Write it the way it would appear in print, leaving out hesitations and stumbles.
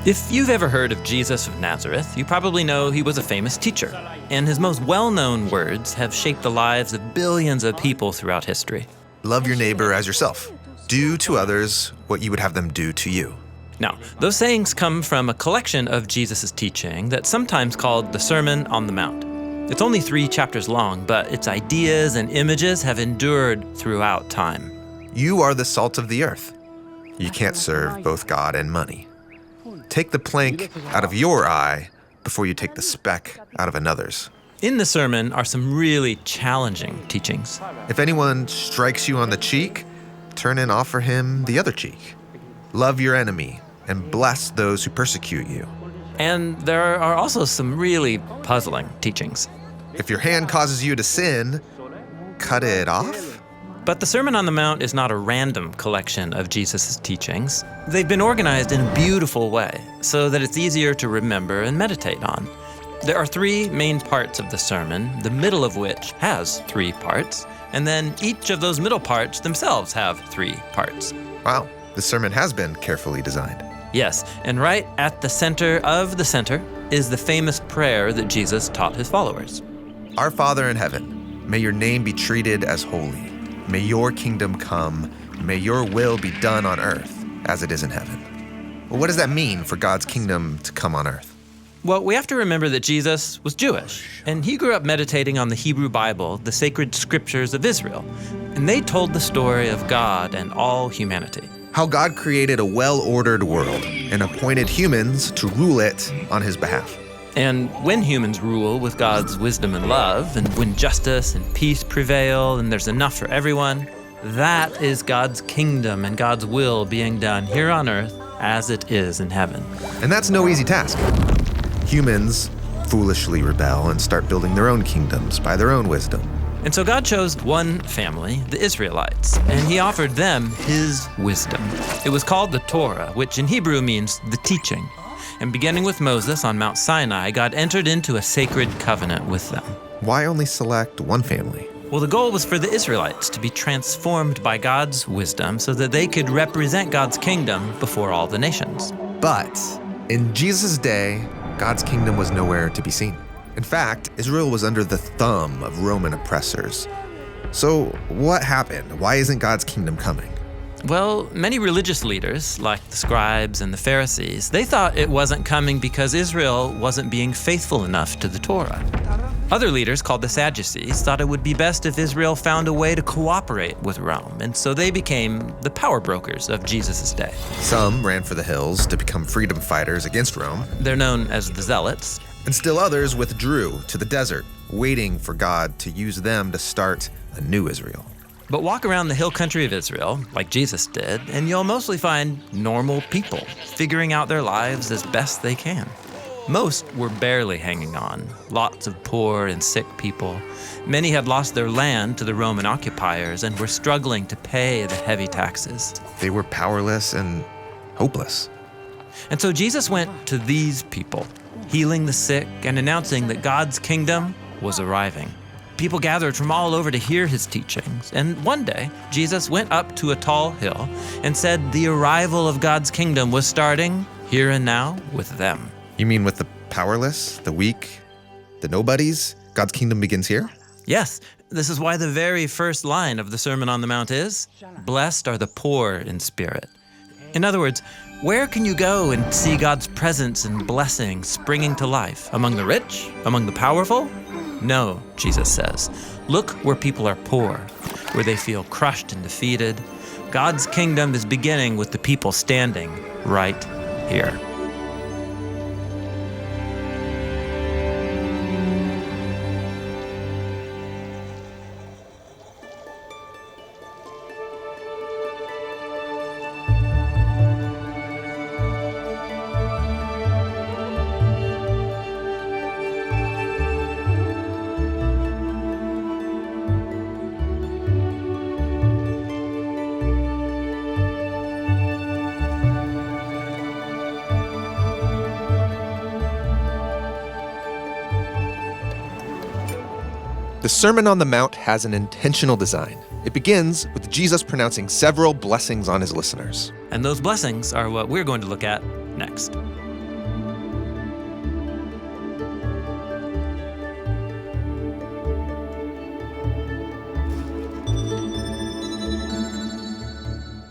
If you've ever heard of Jesus of Nazareth, you probably know he was a famous teacher, and his most well-known words have shaped the lives of billions of people throughout history. Love your neighbor as yourself. Do to others what you would have them do to you. Now, those sayings come from a collection of Jesus' teaching that's sometimes called the Sermon on the Mount. It's only 3 chapters long, but its ideas and images have endured throughout time. You are the salt of the earth. You can't serve both God and money. Take the plank out of your eye before you take the speck out of another's. In the sermon are some really challenging teachings. If anyone strikes you on the cheek, turn and offer him the other cheek. Love your enemy and bless those who persecute you. And there are also some really puzzling teachings. If your hand causes you to sin, cut it off? But the Sermon on the Mount is not a random collection of Jesus' teachings. They've been organized in a beautiful way so that it's easier to remember and meditate on. There are 3 main parts of the sermon, the middle of which has 3 parts, and then each of those middle parts themselves have 3 parts. Wow, the sermon has been carefully designed. Yes, and right at the center of the center is the famous prayer that Jesus taught his followers. Our Father in heaven, may your name be treated as holy. May your kingdom come. May your will be done on earth as it is in heaven. Well, what does that mean for God's kingdom to come on earth? Well, we have to remember that Jesus was Jewish, and he grew up meditating on the Hebrew Bible, the sacred scriptures of Israel, and they told the story of God and all humanity. How God created a well-ordered world and appointed humans to rule it on his behalf. And when humans rule with God's wisdom and love, and when justice and peace prevail and there's enough for everyone, that is God's kingdom and God's will being done here on earth as it is in heaven. And that's no easy task. Humans foolishly rebel and start building their own kingdoms by their own wisdom. And so God chose one family, the Israelites, and he offered them his wisdom. It was called the Torah, which in Hebrew means the teaching. And beginning with Moses on Mount Sinai, God entered into a sacred covenant with them. Why only select one family? Well, the goal was for the Israelites to be transformed by God's wisdom so that they could represent God's kingdom before all the nations. But in Jesus' day, God's kingdom was nowhere to be seen. In fact, Israel was under the thumb of Roman oppressors. So what happened? Why isn't God's kingdom coming? Well, many religious leaders, like the scribes and the Pharisees, they thought it wasn't coming because Israel wasn't being faithful enough to the Torah. Other leaders, called the Sadducees, thought it would be best if Israel found a way to cooperate with Rome, and so they became the power brokers of Jesus' day. Some ran for the hills to become freedom fighters against Rome. They're known as the Zealots. And still others withdrew to the desert, waiting for God to use them to start a new Israel. But walk around the hill country of Israel, like Jesus did, and you'll mostly find normal people figuring out their lives as best they can. Most were barely hanging on, lots of poor and sick people. Many had lost their land to the Roman occupiers and were struggling to pay the heavy taxes. They were powerless and hopeless. And so Jesus went to these people, healing the sick and announcing that God's kingdom was arriving. People gathered from all over to hear his teachings, and one day, Jesus went up to a tall hill and said the arrival of God's kingdom was starting here and now with them. You mean with the powerless, the weak, the nobodies? God's kingdom begins here? Yes, this is why the very first line of the Sermon on the Mount is, "Blessed are the poor in spirit." In other words, where can you go and see God's presence and blessing springing to life? Among the rich? Among the powerful? No, Jesus says. Look where people are poor, where they feel crushed and defeated. God's kingdom is beginning with the people standing right here. The Sermon on the Mount has an intentional design. It begins with Jesus pronouncing several blessings on his listeners. And those blessings are what we're going to look at next.